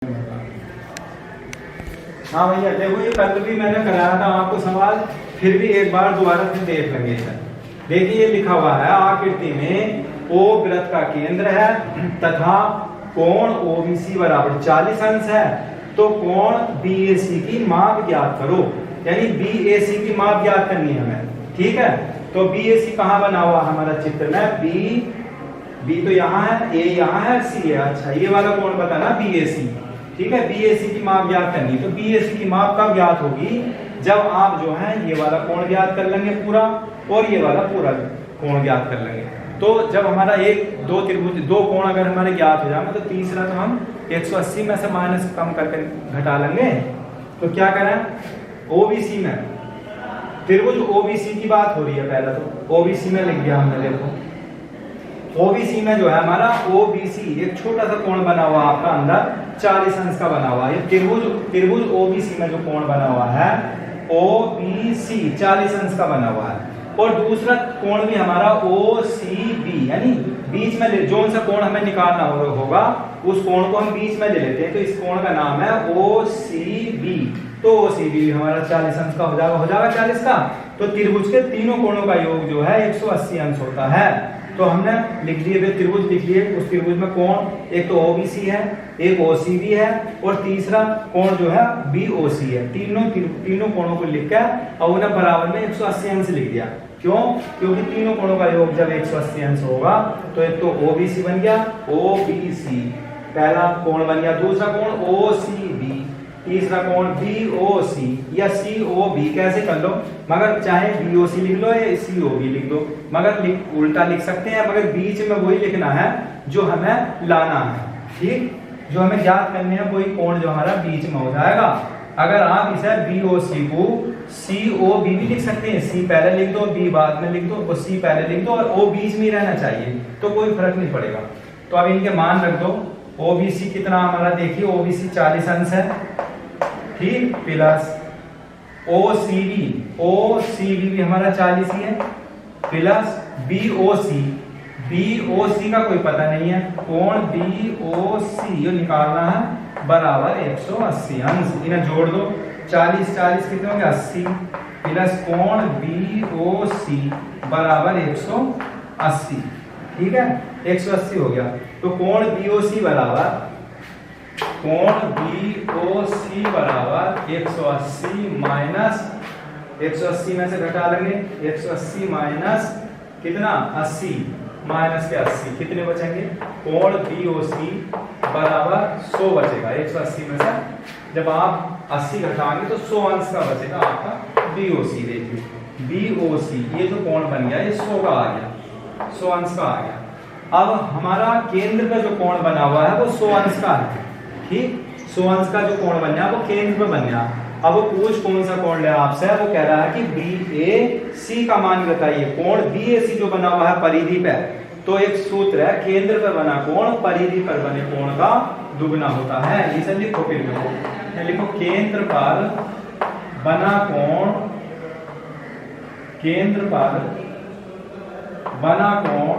हाँ भैया देखो, ये कल भी मैंने कराया था आपको सवाल, फिर भी एक बार दोबारा से देख लेंगे। देखिए लिखा हुआ है आकृति में ओ वृत्त का केंद्र है तथा कोण ओबीसी बराबर 40 अंश है, तो कोण बीएसी की माप ज्ञात करो। यानी बीएसी की माप ज्ञात करनी है हमें, ठीक है। तो बीएसी कहाँ बना हुआ हमारा चित्र में, बी तो यहाँ है, ए यहाँ है, सी है। अच्छा ये वाला कोण बताना बीएसी, ठीक है। बीएसी की माप ज्ञात करनी, तो बीएसी की माप कब ज्ञात होगी, जब आप जो है ये वाला कोण ज्ञात कर लेंगे पूरा, और ये वाला पूरा कोण ज्ञात कर लेंगे। तो जब हमारा दो त्रिभुज दो कोण अगर हमारे ज्ञात हो जाए, तो तीसरा तो हम 180 में से माइनस कम करके घटा लेंगे। तो क्या करें, ओबीसी में त्रिभुज ओबीसी की बात हो रही है, पहले तो ओबीसी में लिख दिया हमने। देखो ओबीसी में जो है हमारा ओबीसी एक छोटा सा कोण बना हुआ आपका अंदर 40 अंश का बना हुआ है। त्रिभुज ओबीसी में जो कोण बना हुआ है ओबीसी 40 अंश का बना हुआ है। और दूसरा कोण भी हमारा ओसीबी, यानी बीच में जो सा कोण हमें निकालना होगा उस कोण को हम बीच में ले लेते हैं, तो इस कोण का नाम है ओसीबी। तो ओसीबी हमारा 40 अंश का हो जाएगा 40 का। तो त्रिभुज के तीनों कोणों का योग जो है 180 अंश होता है। तो हमने लिख लिए त्रिभुज, लिख लिए उस त्रिभुज में कोण एक तो ओबीसी है, एक ओसीबी है, और तीसरा कोण जो है बीओसी है। तीनों कोणों को लिखकर और उन्हें बराबर में 180 अंश लिख दिया। क्यों? क्योंकि तीनों कोणों का योग जब 180 अंश होगा तो एक तो ओबीसी बन गया, ओबीसी पहला कोण बन गया, दूसरा कोण ओसीबी, तीसरा कोण बीओसी या सीओबी, कैसे कर लो, मगर चाहे बीओसी लिख लो या सीओबी लिख दो, मगर उल्टा लिख सकते हैं, मगर बीच में वही लिखना है जो हमें लाना है, ठीक। जो हमें ज्ञात करने हैं वही कोण जो हमारा बीच में हो जाएगा। अगर आप इसे बीओसी को सीओबी भी लिख सकते हैं, सी पहले लिख दो, बी बाद में लिख दो, और सी पहले लिख दो, और ओ बीच में रहना चाहिए, तो कोई फर्क नहीं पड़ेगा। तो अब इनके मान रख दो। ओबीसी कितना हमारा देखिए, ओबीसी 40 अंश है, ठीक, प्लस ओसीबी भी हमारा 40 ही है, प्लस बीओसी का कोई पता नहीं है, कोण बीओसी ये निकालना है बराबर 180 अंश। इन्हें जोड़ दो, 40 कितने होंगे 80, प्लस कोण बीओसी बराबर 180, ठीक है, 180 हो गया। तो कोण बीओसी बराबर 180 माइनस 180 में से घटा लेंगे, 180 माइनस कितना 80, माइनस के 80 कितने बचेंगे, कोण बीओसी बराबर 100 बचेगा। 180 में से जब आप 80 घटाएंगे तो 100 अंश का बचेगा आपका बीओसी। देखिए बीओसी ये जो कोण बन गया ये 100 का आ गया, 100 अंश का आ गया। अब हमारा केंद्र का जो कोण बना हुआ है वो 100 अंश का है, ठीक। 100 अंश का जो कोण बन गया वो केंद्र पे बन गया। अब वो पूछ कौन सा कोण ले आपसे, वो कह रहा है कि बीएसी का मान बताइए। कोण बीएसी जो बना हुआ है परिधि पे, तो एक सूत्र है, केंद्र पर बना कोण परिधि पर बने कोण का दुगना होता है। इसे लिखो, फिर लिखो केंद्र पर बना कोण, केंद्र पर बना कोण,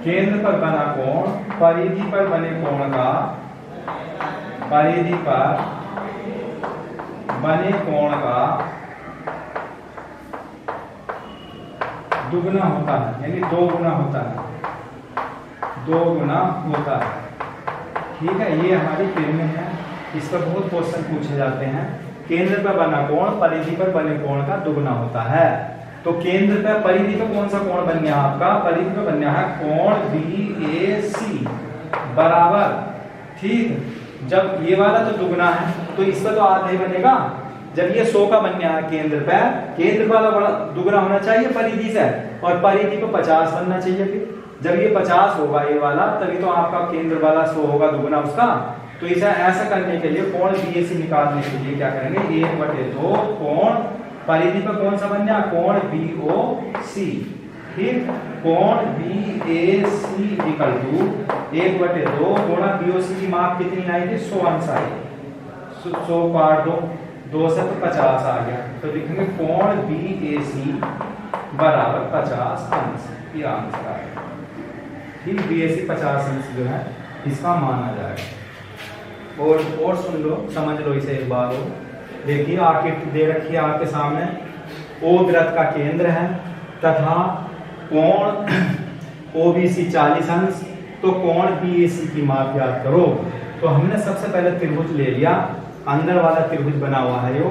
केंद्र पर बना कोण परिधि पर बने कोण का, परिधि पर बने कोण का दुगना होता है, यानी 2 गुना होता है, 2 गुना होता है, ठीक है। ये हमारी फिल्म है, इस पर बहुत क्वेश्चन पूछे जाते हैं। केंद्र पर बना कोण परिधि पर बने कोण का दुगना होता है। तो केंद्र पे परिधि पे कौन सा कोण बन गया आपका, परिधि पे बन गया है कोण बीएसी बराबर, ठीक। जब ये वाला तो दुगना है तो इसका तो आधा ही बनेगा। जब ये 100 का बन गया है केंद्र वाला बड़ा दुगना होना चाहिए परिधि से, और परिधि पे 50 बनना चाहिए। फिर जब ये 50 होगा ये वाला, तभी तो आपका केंद्र वाला 100 होगा दुगना उसका। तो इसे ऐसा करने के लिए कोण बीएसी निकालने के लिए क्या करेंगे, 1/2 कोण परिधि पर कौन सा बन गया, कोण बीओसी, ठीक। कोण बीएसी इक्वल टू 1/2 गुणा बीओसी की माप कितनी आई थी, 100 अंश आई। 100 काट दो, 2 से तो 50 आ गया, तो लिखेंगे कोण बीएसी बराबर 50 अंश, ये आंसर आएगा, ठीक। बीएसी 50 अंश जो है इसका मान आ जाएगा। और सुन लो, समझ लो इसे एक बार और। देखिए आकृति दे रखी है आपके सामने, ओ वृत्त का केंद्र है तथा कोण OBC 40 अंश, तो कोण BAC की माप याद करो। तो हमने सबसे पहले त्रिभुज ले लिया, अंदर वाला त्रिभुज बना हुआ है यो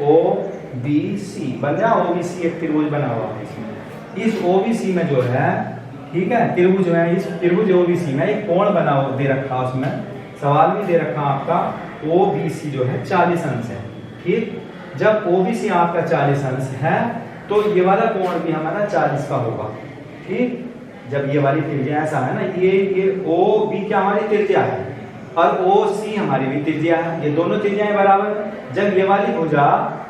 OBC, बन गया। OBC एक त्रिभुज बना हुआ है इसमें। इस OBC में जो है, ठीक है, त्रिभुज है, इस त्रिभुज OBC में एक कोण बना हुआ दे रखा, उसमें सवाल भी दे रखा आपका OBC जो है 40 अंश है। ठीक, जब OBC आपका 40 अंश है तो ये वाला कोण भी हमारा 40 का होगा। ठीक, जब ये वाली त्रिज्या ऐसा है ना, ये OB क्या हमारी त्रिज्या है और OC हमारी भी त्रिज्या है, ये दोनों त्रिज्याएं बराबर। जब ये वाली भुजा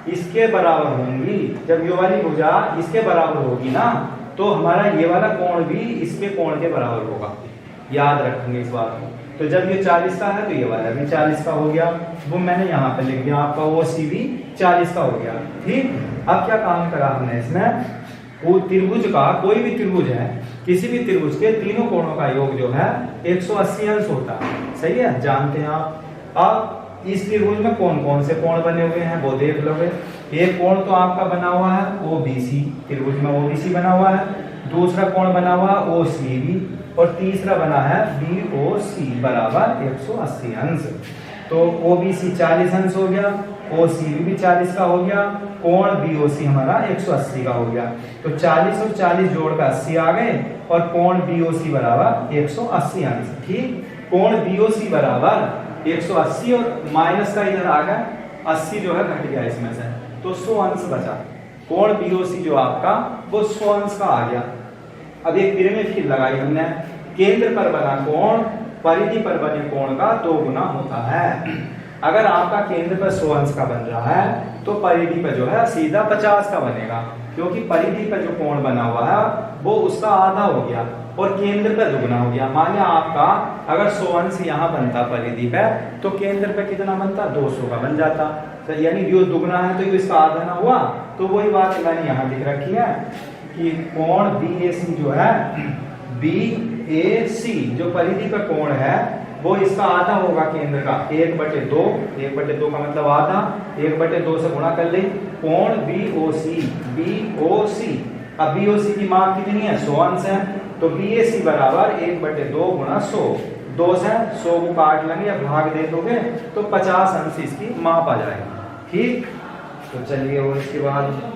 इसके बराबर होंगी, जब ये वाली भुजा इसके बराबर होगी ना, तो हमारा ये वाला कोण भी इसके कोण के बराबर होगा। याद रखेंगे इस बात को। तो जब ये 40 का है तो ये वाला भी 40 का हो गया। वो मैंने यहाँ पे लिख दिया, आपका OC भी 40 का हो गया। ठीक, अब क्या काम करा हमने इसमें, वो त्रिभुज का, कोई भी त्रिभुज है, किसी भी त्रिभुज के तीनों कोणों का योग जो है 180 अंश होता है। सही है, जानते हैं आप। अब इस त्रिभुज में कौन कौन से कोण बने हुए हैं वो देख लोगे। एक कोण तो आपका बना हुआ है OBC, त्रिभुज में OBC बना हुआ है। दूसरा कोण बना हुआ है OCB और तीसरा बना है BOC बराबर 180 अंश। तो OBC 40 अंश हो गया, OCB भी 40 का हो गया, कोण BOC हमारा 180 का हो गया। तो 40 और 40 जोड़कर 80 आ गए और कोण BOC बराबर 180 अंश। ठीक, कोण BOC बराबर 180 और माइनस का इधर आ गया 80 जो है घट गया इसमें से, तो 100 अंश बचा। कोण BOC जो आपका वो 100 अंश का आ गया। अब एक पिरामिड फिर लगाई हमने, केंद्र पर बना कोण परिधि पर बने कोण का 2 गुना होता है। अगर आपका केंद्र पर 100 अंश का बन रहा है तो परिधि पर जो है सीधा 50 का बनेगा, क्योंकि परिधि पर जो कोण बना हुआ है वो उसका आधा हो गया और केंद्र पर दुगना हो गया। मान लिया आपका अगर 100 अंश यहाँ बनता परिधि पे, तो केंद्र पे कितना बनता, 200 का बन जाता। तो यानी जो दुगना है तो इसका आधा ना हुआ। तो वही बात मैंने यहाँ लिख रखी है कि कोण BAC जो है, BAC जो परिधि का कोण है वो इसका आधा होगा केंद्र का, 1/2, 1/2 का मतलब आधा, 1/2 से गुणा कर ले। कोण BOC, अब BOC की माप कितनी है, 100 अंश है, तो BAC बराबर 1/2 गुणा 100, 2 से 100 को काट लेंगे या भाग दे दोगे तो 50 अंश इसकी माप आ जाएगी। ठीक, तो चलिए और इसके बाद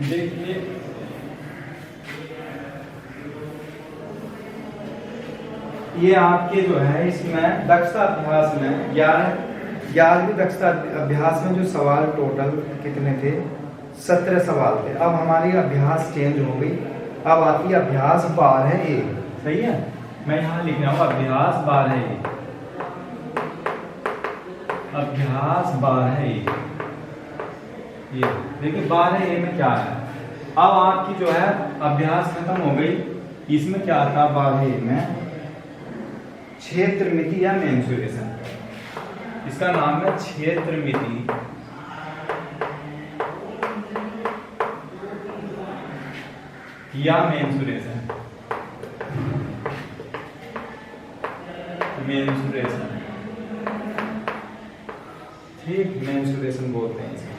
देखिए ये आपके जो है इसमें दक्षता अभ्यास में 11वीं दक्षता अभ्यास में जो सवाल टोटल कितने थे, 17 सवाल थे। अब हमारी अभ्यास चेंज हो गई, अब आती है अभ्यास बार है ए, सही है, मैं यहाँ लिख रहा हूँ अभ्यास बार है ए, अभ्यास बार है ये देखिए बार है ए में क्या है। अब आपकी जो है अभ्यास खत्म हो गई, इसमें क्या था बार है ए में क्षेत्रमिति या मेंसुरेशन, इसका नाम है क्षेत्रमिति या मेंसुरेशन, मेंसुरेशन, ठीक, मेंसुरेशन बोलते हैं इसे,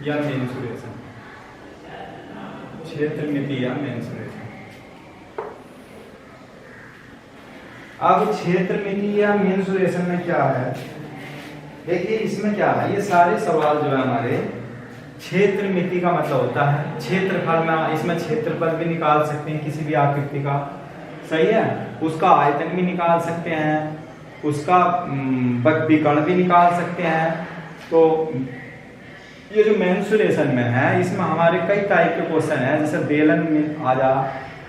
या मेंसुरेशन, क्षेत्रमिति या मेंसुरेशन। अब क्षेत्रमिति या मेंसुरेशन में क्या है, देखिए इसमें क्या है, ये सारे सवाल जो है हमारे क्षेत्रमिति का मतलब होता है क्षेत्रफल में, इसमें क्षेत्रफल भी निकाल सकते हैं किसी भी आकृति का, सही है, उसका आयतन भी निकाल सकते हैं, उसका विकर्ण भी निकाल सकते हैं। तो ये जो मेंसुरेशन में है इसमें हमारे कई टाइप के क्वेश्चन है, जैसे बेलन में आ जा,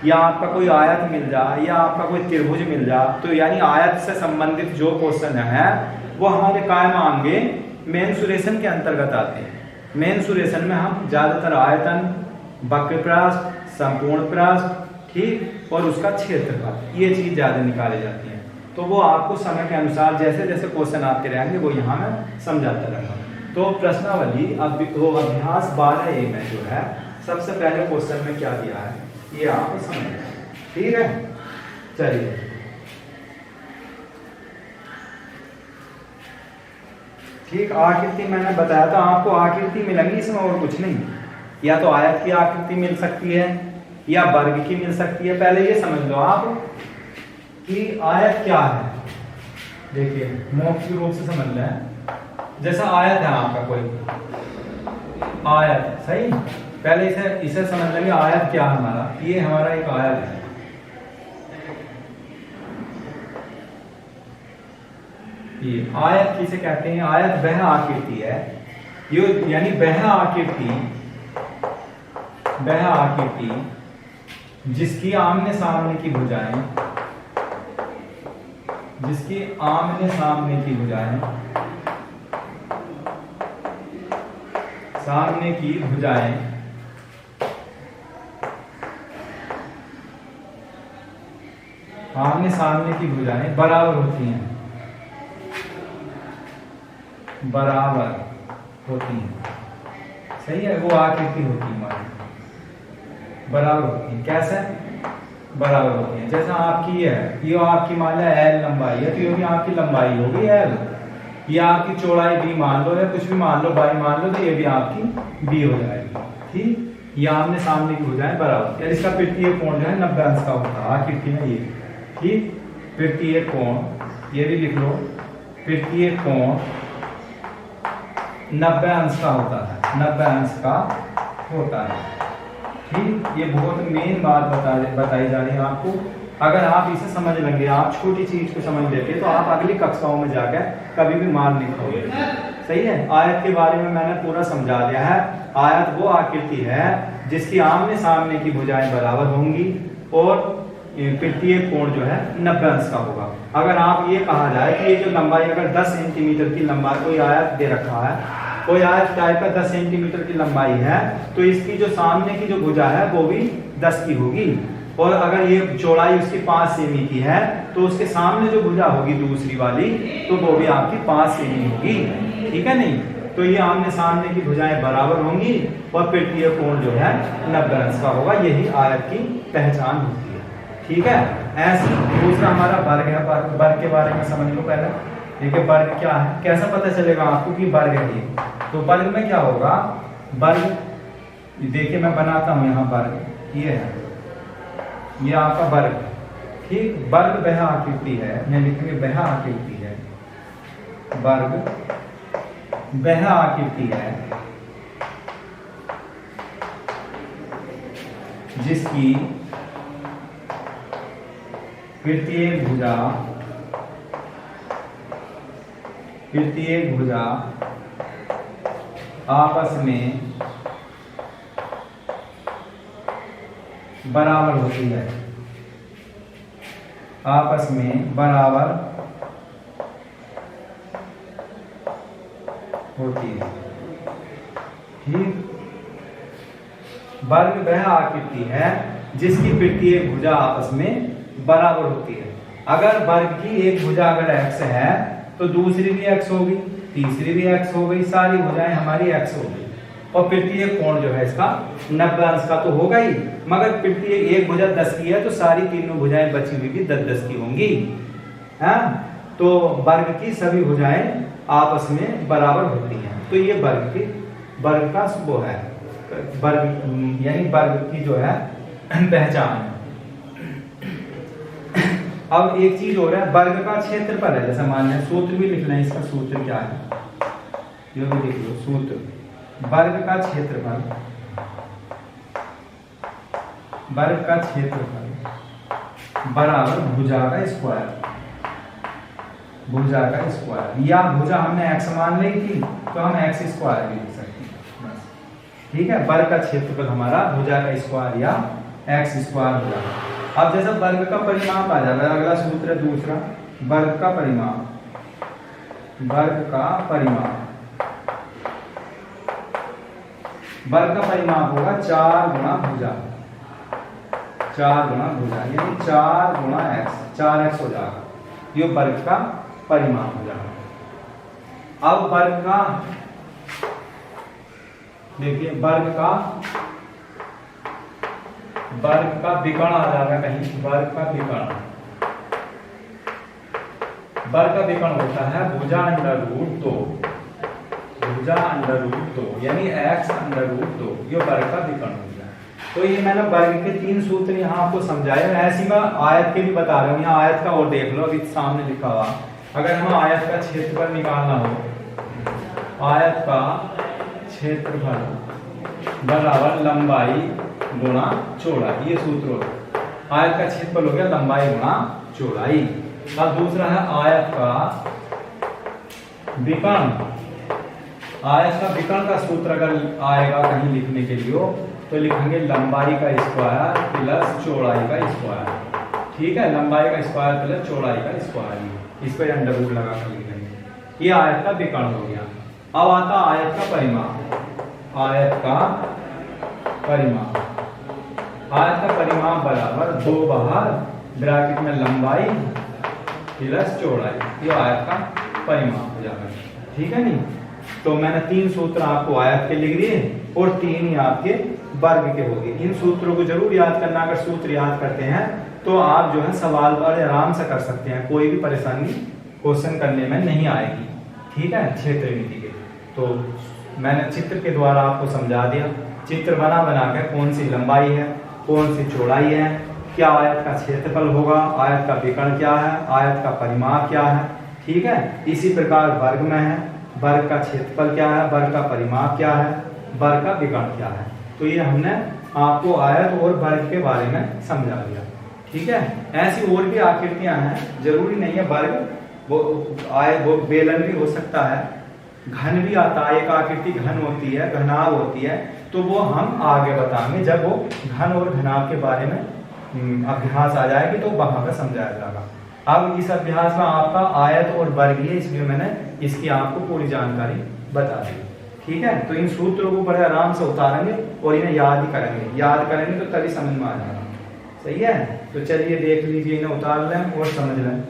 या आपका कोई आयत मिल जा, या आपका कोई त्रिभुज मिल जा, तो यानी आयत से संबंधित जो क्वेश्चन है वो हमारे कायम आएंगे मेंसुरेशन के अंतर्गत आते हैं। मेंसुरेशन में हम ज्यादातर आयतन, वक्रपृष्ठ, संपूर्ण पृष्ठ, ठीक, और उसका क्षेत्रफल, ये चीज ज्यादा निकाली जाती है। तो वो आपको समय के अनुसार जैसे जैसे क्वेश्चन आते रहेंगे वो यहाँ मैं समझाता रहूंगा। तो प्रश्नावली वो अभ्यास 12A में जो है सबसे पहले क्वेश्चन में क्या दिया है ये आप समझ, ठीक है। चलिए ठीक, आकृति मैंने बताया था आपको, आकृति मिलेंगी इसमें और कुछ नहीं, या तो आयत की आकृति मिल सकती है या वर्ग की मिल सकती है। पहले ये समझ लो आप कि आयत क्या है, देखिए मौखिक रूप से समझ लें, जैसा आयत है आपका कोई आयत, सही, पहले इसे समझ लेंगे आयत क्या है हमारा, ये हमारा एक आयत है, ये आयत किसे कहते हैं, आयत वह आकृति है, ये यानी वह आकृति जिसकी आमने सामने की भुजाएं, जिसकी आमने सामने की भुजाएं, सामने की भुजाएं आमने सामने की भुजाएं बराबर होती हैं, बराबर होती हैं, सही है, वो आकृति होती है हमारी, बराबर होती है। कैसे बराबर होती है, जैसा आपकी ये है, ये आपकी मान लो L लंबाई है तो ये भी आपकी लंबाई होगी L, ये आपकी चौड़ाई B मान लो, या कुछ भी मान लो, बाई मान लो, तो ये भी आपकी B हो जाएगी, ठीक। ये आमने सामने की हो जाए बराबर, या इसका पित्तीय कोण जो है 90 अंश का होता है आकृति में, ये ठीक, पित्तीय कोण ये भी लिख लो, पित्तीय कोण 90 अंश का होता है, 90 अंश का होता है, ठीक। ये बहुत मेन बात बताई जा रही है आपको, अगर आप इसे समझ लेंगे, आप छोटी चीज को समझ लेते तो आप अगली कक्षाओं में जाकर कभी भी मार नहीं खाओगे, सही है। आयत के बारे में मैंने पूरा समझा दिया है, आयत वो आकृति है जिसकी आमने सामने की भुजाएं बराबर होंगी और पित्तीय कोण जो है 90 अंश का होगा। अगर आप ये कहा जाए कि ये जो लंबाई अगर 10 सेंटीमीटर की लंबाई कोई आयत दे रखा है, कोई आयत टाइप का 10 सेंटीमीटर की लंबाई है, तो इसकी जो सामने की जो भुजा है वो भी 10 की होगी, और अगर ये चौड़ाई उसकी 5 सेमी की है तो उसके सामने जो भुजा होगी दूसरी वाली तो वो भी आपकी 5 सेमी होगी, ठीक है नहीं। तो ये आमने सामने की भुजाएं बराबर होंगी और पित्तीय कोण जो है 90 अंश का होगा, यही आयत की पहचान होती है, ठीक है। ऐसे दूसरा हमारा वर्ग है, वर्ग के बारे में समझ लो पहले। देखिए वर्ग क्या है, कैसा पता चलेगा आपको कि वर्ग है ये, तो वर्ग में क्या होगा, वर्ग देखिए मैं बनाता हूं यहाँ वर्ग, ये है, ये आपका वर्ग, ठीक। वर्ग वह आकृति है, मैं लिखेंगे वह आकृति है, वर्ग वह आकृति है जिसकी प्रत्येक भुजा आपस में बराबर होती है, आपस में बराबर होती है। ठीक, वर्ग वह आकृति है जिसकी प्रत्येक भुजा आपस में बराबर होती है। अगर वर्ग की एक भुजा अगर x है तो दूसरी भी x होगी, तीसरी भी x हो गई, सारी भुजाएं हमारी x हो गई। और प्रत्येक कोण जो है इसका 90 अंश का तो होगा ही, मगर प्रत्येक एक भुजा 10 की है तो सारी तीनों भुजाएं बची हुई भी 10-10 की होंगी। हाँ, तो वर्ग की सभी भुजाएं आपस में बराबर होती हैं। तो ये वर्ग का वो है, वर्ग यानी वर्ग की जो है पहचान है। अब एक चीज हो रहा है, वर्ग का क्षेत्रफल है, जैसे मान लिया सूत्र भी लिखना है, इसका सूत्र क्या है ये भी लिख लो। सूत्र वर्ग का क्षेत्रफल, वर्ग का क्षेत्रफल बराबर भुजा का स्क्वायर, भुजा का स्क्वायर, या भुजा हमने x मान ली थी तो हम x स्क्वायर भी लिख सकते हैं बस। ठीक है, वर्ग का क्षेत्रफल हमारा भुजा का स्क्वायर या x स्क्वायर हो जाएगा। अब जैसे वर्ग का परिमाप आ जाएगा, अगला सूत्र है दूसरा, वर्ग का परिमाप, वर्ग का परिमाप, वर्ग का परिमाप होगा 4 गुणा भुजा, 4 गुणा भुजा यानी 4 गुणा x, 4x हो जाएगा, ये वर्ग का परिमाप हो जाएगा। अब वर्ग का देखिए, वर्ग का विकर्ण आ जाएगा कहीं, वर्ग का विकर्ण, वर्ग का विकर्ण होता है भुजा अंडर रूट 2, भुजा अंडर रूट 2 यानी x अंडर रूट 2, ये वर्ग का विकर्ण हो गया। तो ये मैंने वर्ग के 3 सूत्र यहाँ आपको समझाए। ऐसी मैं आयत के भी बता रहा हूँ, यहाँ आयत का और देख लो, अभी सामने लिखा हुआ, अगर हमें आयत का क्षेत्रफल निकालना हो, आयत का क्षेत्रफल बराबर लंबाई गुणा चौड़ाई, ये सूत्र हो गया। आयत का क्षेत्रफल हो गया लंबाई गुणा चौड़ाई। अब दूसरा है आयत का विकर्ण, आयत का विकर्ण का सूत्र अगर आएगा कहीं लिखने के लिए तो लिखेंगे लंबाई का स्क्वायर प्लस चौड़ाई का स्क्वायर। ठीक है, लंबाई का स्क्वायर प्लस चौड़ाई का स्क्वायर, इस पर अंडर रूट लगा कर लिखेंगे। ये आयत का विकर्ण हो गया। अब आता आयत का परिमाप, आयत का परिमाप, आयत का परिमाप बराबर 2 बाहर ब्रैकेट में लंबाई प्लस चौड़ाई, ये आयत का परिमाप हो जाएगा। ठीक है नहीं, तो मैंने 3 सूत्र आपको आयत के लिख दिए और 3 ही आपके वर्ग के हो गए। इन सूत्रों को जरूर याद करना, अगर सूत्र याद करते हैं तो आप जो है सवाल बड़े आराम से कर सकते हैं, कोई भी परेशानी क्वेश्चन करने में नहीं आएगी। ठीक है, क्षेत्र नीति के तो मैंने चित्र के द्वारा आपको समझा दिया, चित्र बना बना के कौन सी लंबाई है, कौन सी चौड़ाई है, क्या आयत का क्षेत्रफल होगा, आयत का विकर्ण क्या है, आयत का परिमाप क्या है। ठीक है, इसी प्रकार वर्ग में है, वर्ग का क्षेत्रफल क्या है, वर्ग का परिमाप क्या है, वर्ग का विकर्ण क्या है। तो ये हमने आपको आयत और वर्ग के बारे में समझा दिया। ठीक है, ऐसी और भी आकृतियां हैं, जरूरी नहीं है वर्ग, वो बेलन भी हो सकता है, घन भी आता है, एक आकृति घन होती है, घनाभ होती है, तो वो हम आगे बताएंगे जब वो घन और घनाभ के बारे में अभ्यास आ जाएगी तो वहां पर समझाया जाएगा। अब इस अभ्यास में आपका आयत और वर्ग है, इसलिए मैंने इसकी आपको पूरी जानकारी बता दी। ठीक है, तो इन सूत्रों को बड़े आराम से उतारेंगे और इन्हें याद ही करेंगे, याद करेंगे तो तभी समझ में आ जाएगा। सही है, तो चलिए देख लीजिए, इन्हें उतार लें और समझ लें।